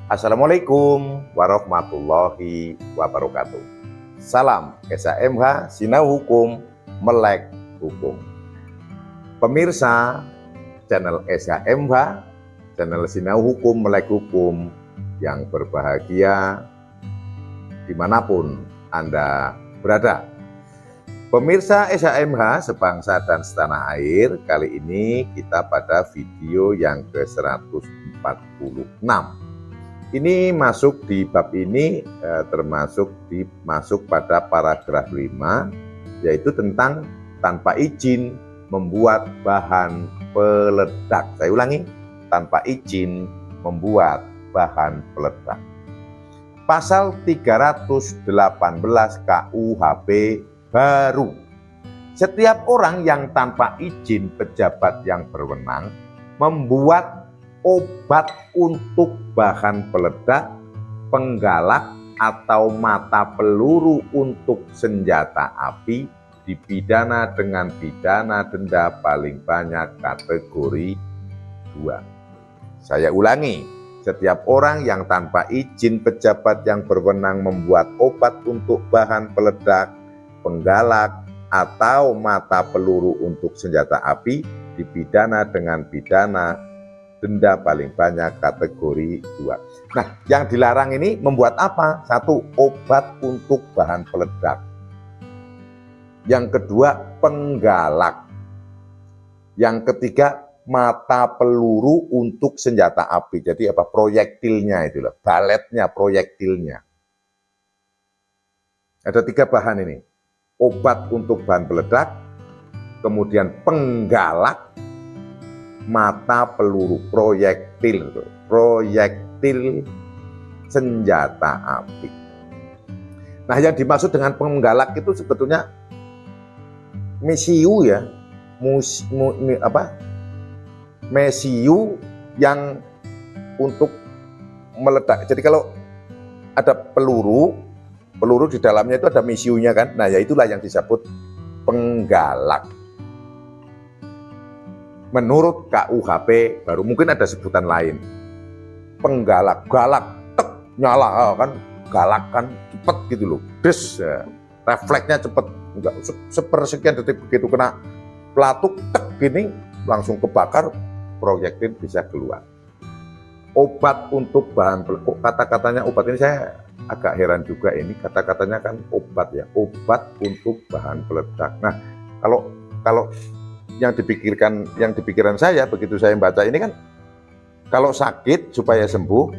Assalamualaikum warahmatullahi wabarakatuh. Salam SHMH Sinau Hukum Melek Hukum. Pemirsa channel SHMH, channel Sinau Hukum Melek Hukum yang berbahagia dimanapun Anda berada. Pemirsa SHMH sebangsa dan setanah air, kali ini kita pada video yang ke-146. Ini masuk di bab ini masuk pada paragraf 5, yaitu tentang tanpa izin membuat bahan peledak. Saya ulangi, tanpa izin membuat bahan peledak. Pasal 318 KUHP baru. Setiap orang yang tanpa izin pejabat yang berwenang membuat obat untuk bahan peledak, penggalak, atau mata peluru untuk senjata api dipidana dengan pidana denda paling banyak kategori 2. Saya ulangi, setiap orang yang tanpa izin pejabat yang berwenang membuat obat untuk bahan peledak, penggalak, atau mata peluru untuk senjata api dipidana dengan pidana denda paling banyak kategori 2. Nah, yang dilarang ini membuat apa? 1. Obat untuk bahan peledak. Yang kedua, penggalak. Yang ketiga, mata peluru untuk senjata api. Jadi apa? Proyektilnya itu loh, baletnya, proyektilnya. Ada 3 bahan ini. Obat untuk bahan peledak, kemudian penggalak, mata peluru, proyektil senjata api. Nah, yang dimaksud dengan penggalak itu sebetulnya mesiu ya, mesiu yang untuk meledak. Jadi kalau ada peluru di dalamnya itu ada mesiunya kan. Nah, ya itulah yang disebut penggalak. Menurut KUHP baru, mungkin ada sebutan lain. Penggalak, galak, tek, nyala kan, galak kan cepet gitu loh, des, ya. Refleksnya cepet, enggak sepersekian detik begitu kena pelatuk, tek gini langsung kebakar, proyektil bisa keluar. Obat untuk bahan peledak, kata-katanya obat ini saya agak heran juga, ini kata-katanya kan obat ya, obat untuk bahan peledak. Nah, kalau yang dipikiran saya begitu saya baca ini kan, kalau sakit supaya sembuh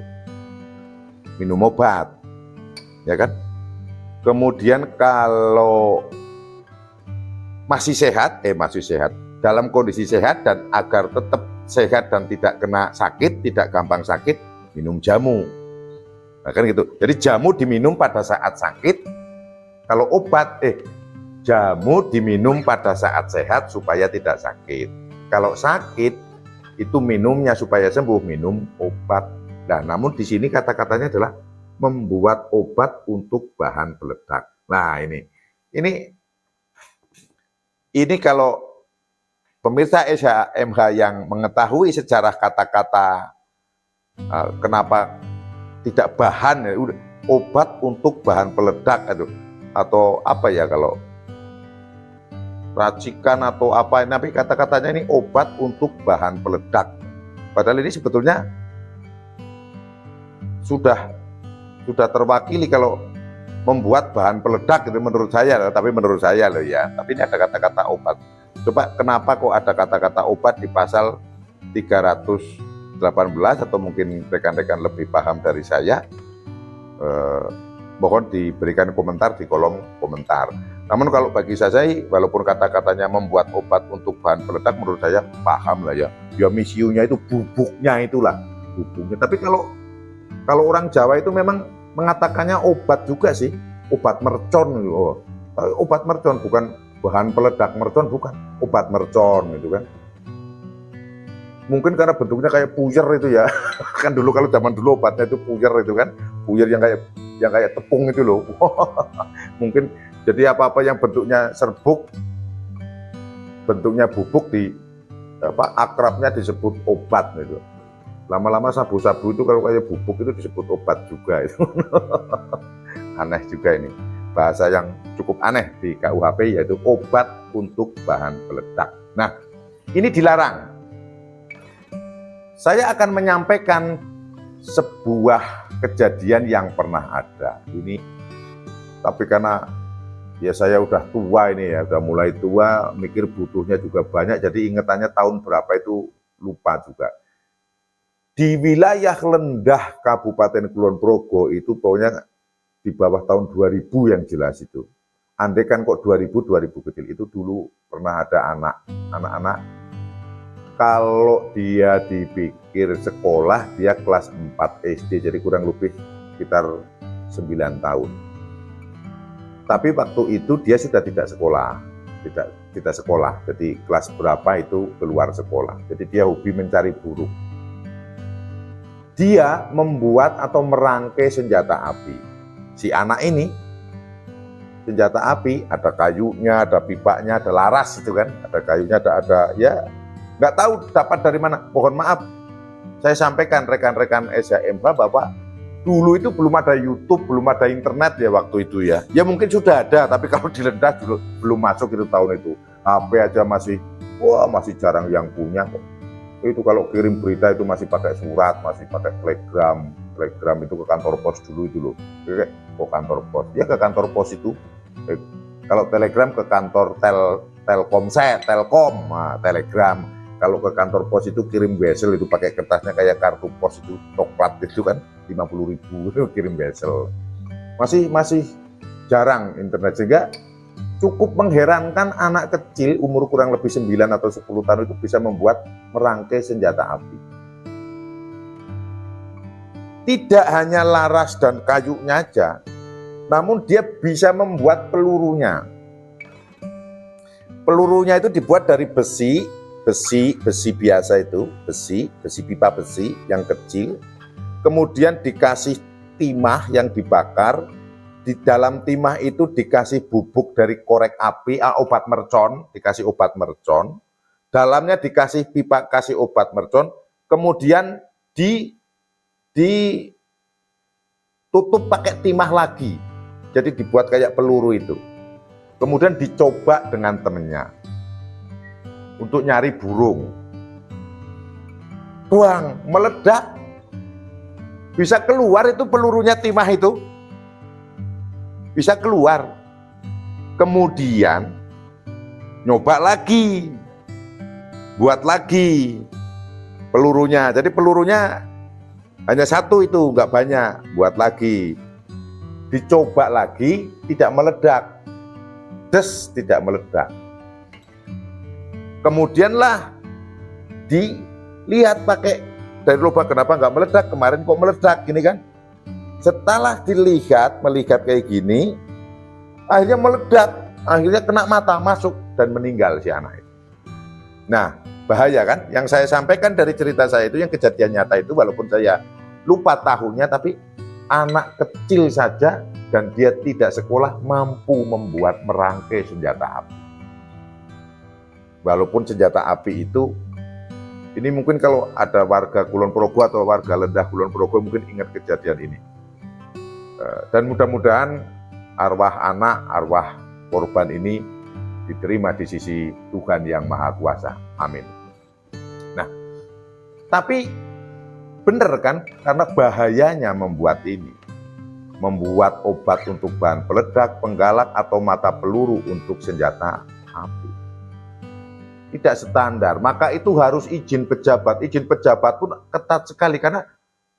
minum obat, ya kan. Kemudian kalau masih sehat, dalam kondisi sehat dan agar tetap sehat dan tidak kena sakit, tidak gampang sakit, minum jamu. Nah, kan gitu. Jadi jamu diminum pada saat sakit. Kalau obat jamu diminum pada saat sehat supaya tidak sakit. Kalau sakit itu minumnya supaya sembuh, minum obat. Nah, namun di sini kata-katanya adalah membuat obat untuk bahan peledak. Nah, ini kalau pemirsa SHMH yang mengetahui sejarah kata-kata kenapa tidak bahan, obat untuk bahan peledak atau apa ya, kalau racikan atau apa, tapi kata-katanya ini obat untuk bahan peledak. Padahal ini sebetulnya sudah terwakili kalau membuat bahan peledak itu menurut saya, tapi menurut saya loh ya. Tapi ini ada kata-kata obat. Coba kenapa kok ada kata-kata obat di pasal 318, atau mungkin rekan-rekan lebih paham dari saya, mohon diberikan komentar di kolom komentar. Namun kalau bagi saya, walaupun kata-katanya membuat obat untuk bahan peledak, menurut saya paham lah ya. Ya misiunya itu bubuknya itulah, bubuknya. Tapi kalau orang Jawa itu memang mengatakannya obat juga sih, obat mercon. Obat mercon, bukan bahan peledak, mercon bukan, obat mercon gitu kan. Mungkin karena bentuknya kayak puyer itu ya. Kan dulu kalau zaman dulu obatnya itu puyer itu kan, puyer yang kayak tepung itu loh. Mungkin jadi apa-apa yang bentuknya serbuk, bentuknya bubuk, akrabnya disebut obat gitu. Lama-lama sabu-sabu itu kalau kayak bubuk itu disebut obat juga itu. Aneh juga ini. Bahasa yang cukup aneh di KUHP yaitu obat untuk bahan peledak. Nah, ini dilarang. Saya akan menyampaikan sebuah kejadian yang pernah ada. Ini tapi karena ya saya udah tua ini ya, udah mulai tua, mikir butuhnya juga banyak, jadi ingetannya tahun berapa itu lupa juga. Di wilayah Lendah Kabupaten Kulon Progo itu pokoknya di bawah tahun 2000 yang jelas itu. Andai kan kok 2000 kecil itu dulu pernah ada anak-anak kalau dia dipikir sekolah dia kelas 4 SD, jadi kurang lebih sekitar 9 tahun. Tapi waktu itu dia sudah tidak sekolah, tidak sekolah. Jadi kelas berapa itu keluar sekolah. Jadi dia hobi mencari burung. Dia membuat atau merangkai senjata api. Si anak ini, senjata api, ada kayunya, ada pipanya, ada laras itu kan, ada kayunya, ada ya nggak tahu dapat dari mana. Mohon maaf, saya sampaikan rekan-rekan SHMH bahwa dulu itu belum ada YouTube, belum ada internet ya waktu itu ya. Ya mungkin sudah ada, tapi kalau di Lendah dulu belum masuk itu tahun itu. HP aja masih jarang yang punya kok. Itu kalau kirim berita itu masih pakai surat, masih pakai telegram itu ke kantor pos dulu itu loh. Ke kantor pos, ya ke kantor pos itu. Kalau telegram ke kantor Telkom, nah, telegram. Kalau ke kantor pos itu kirim wesel itu pakai kertasnya kayak kartu pos itu coklat itu kan 50.000 itu kirim wesel. Masih jarang internet sehingga cukup mengherankan anak kecil umur kurang lebih 9 atau 10 tahun itu bisa membuat merangkai senjata api. Tidak hanya laras dan kayunya aja, namun dia bisa membuat pelurunya. Pelurunya itu dibuat dari besi biasa itu, besi pipa besi yang kecil, kemudian dikasih timah yang dibakar. Di dalam timah itu dikasih bubuk dari korek api, obat mercon, dikasih obat mercon. Dalamnya dikasih pipa, kasih obat mercon. Kemudian ditutup pakai timah lagi. Jadi dibuat kayak peluru itu. Kemudian dicoba dengan temennya untuk nyari burung. Buang, meledak. Bisa keluar itu pelurunya timah itu. Bisa keluar. Kemudian nyoba lagi, buat lagi pelurunya. Jadi pelurunya hanya satu itu, nggak banyak. Buat lagi, dicoba lagi, tidak meledak. Des, tidak meledak. Kemudianlah dilihat pakai dari lubang, kenapa nggak meledak? Kemarin kok meledak gini kan? Setelah melihat kayak gini, akhirnya meledak, akhirnya kena mata, masuk dan meninggal si anak itu. Nah, bahaya kan? Yang saya sampaikan dari cerita saya itu yang kejadian nyata itu, walaupun saya lupa tahunnya, tapi anak kecil saja dan dia tidak sekolah mampu membuat merangkai senjata api. Walaupun senjata api itu, ini mungkin kalau ada warga Kulon Progo atau warga Lendah Kulon Progo mungkin ingat kejadian ini. Dan mudah-mudahan arwah anak, arwah korban ini diterima di sisi Tuhan yang Maha Kuasa. Amin. Nah, tapi benar kan? Karena bahayanya membuat ini. Membuat obat untuk bahan peledak, penggalak, atau mata peluru untuk senjata api. Tidak standar, maka itu harus izin pejabat. Izin pejabat pun ketat sekali karena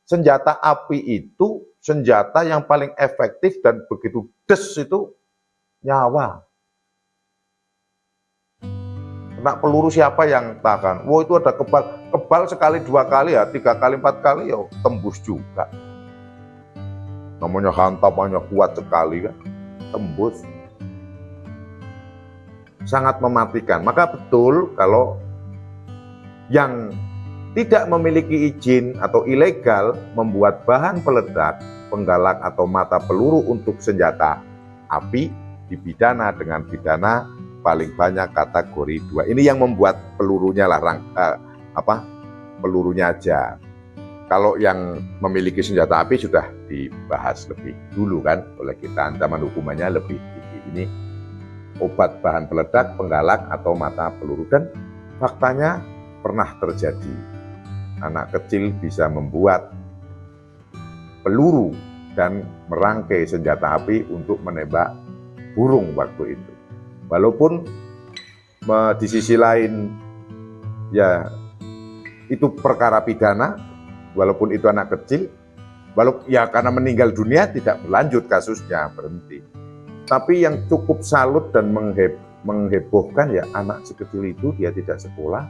senjata api itu senjata yang paling efektif dan begitu des itu nyawa. Kena peluru siapa yang tahan? Wah itu ada kebal sekali 2 kali ya, 3 kali 4 kali ya tembus juga. Namanya hantamannya kuat sekali kan, tembus. Sangat mematikan. Maka betul kalau yang tidak memiliki izin atau ilegal membuat bahan peledak, penggalak atau mata peluru untuk senjata api dipidana dengan pidana paling banyak kategori 2. Ini yang membuat pelurunya lah, pelurunya aja. Kalau yang memiliki senjata api sudah dibahas lebih dulu kan oleh kita, ancaman hukumannya lebih tinggi. Ini obat bahan peledak, penggalak atau mata peluru, dan faktanya pernah terjadi. Anak kecil bisa membuat peluru dan merangkai senjata api untuk menembak burung waktu itu. Walaupun di sisi lain ya itu perkara pidana, walaupun itu anak kecil, walaupun ya karena meninggal dunia tidak berlanjut kasusnya, berhenti. Tapi yang cukup salut dan menghebohkan ya anak sekecil itu, dia tidak sekolah,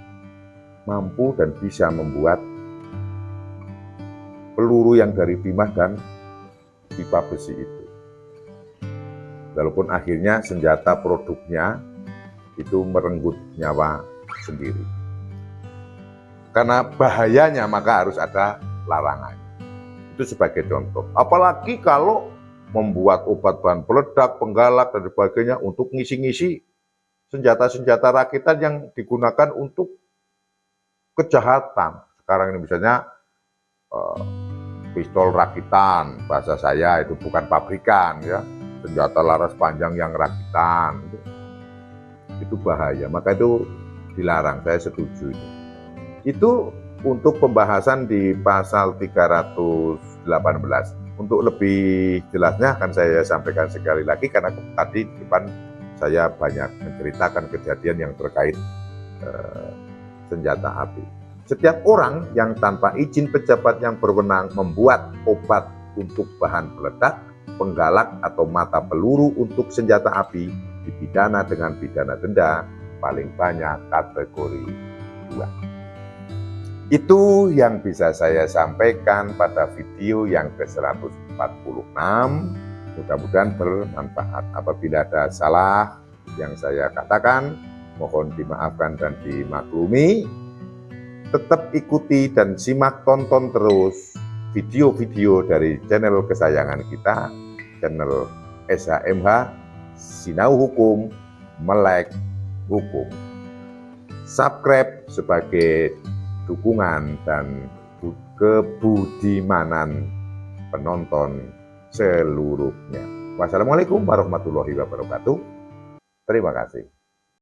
mampu dan bisa membuat peluru yang dari timah dan pipa besi itu. Walaupun akhirnya senjata produknya itu merenggut nyawa sendiri. Karena bahayanya maka harus ada larangan. Itu sebagai contoh. Apalagi kalau membuat obat bahan peledak, penggalak dan sebagainya untuk ngisi-ngisi senjata-senjata rakitan yang digunakan untuk kejahatan. Sekarang ini misalnya pistol rakitan, bahasa saya itu bukan pabrikan ya. Senjata laras panjang yang rakitan, itu bahaya, maka itu dilarang, saya setuju itu. Itu untuk pembahasan di pasal 318. Untuk lebih jelasnya akan saya sampaikan sekali lagi, karena tadi di depan saya banyak menceritakan kejadian yang terkait senjata api. Setiap orang yang tanpa izin pejabat yang berwenang membuat obat untuk bahan peledak, penggalak atau mata peluru untuk senjata api dipidana dengan pidana denda paling banyak kategori 2. Itu yang bisa saya sampaikan pada video yang ke-146. Mudah-mudahan bermanfaat. Apabila ada salah yang saya katakan, mohon dimaafkan dan dimaklumi. Tetap ikuti dan simak, tonton terus video-video dari channel kesayangan kita, channel SHMH, Sinau Hukum, Melek Hukum. Subscribe sebagai dukungan dan kebudimanan penonton seluruhnya. Wassalamualaikum warahmatullahi wabarakatuh. Terima kasih.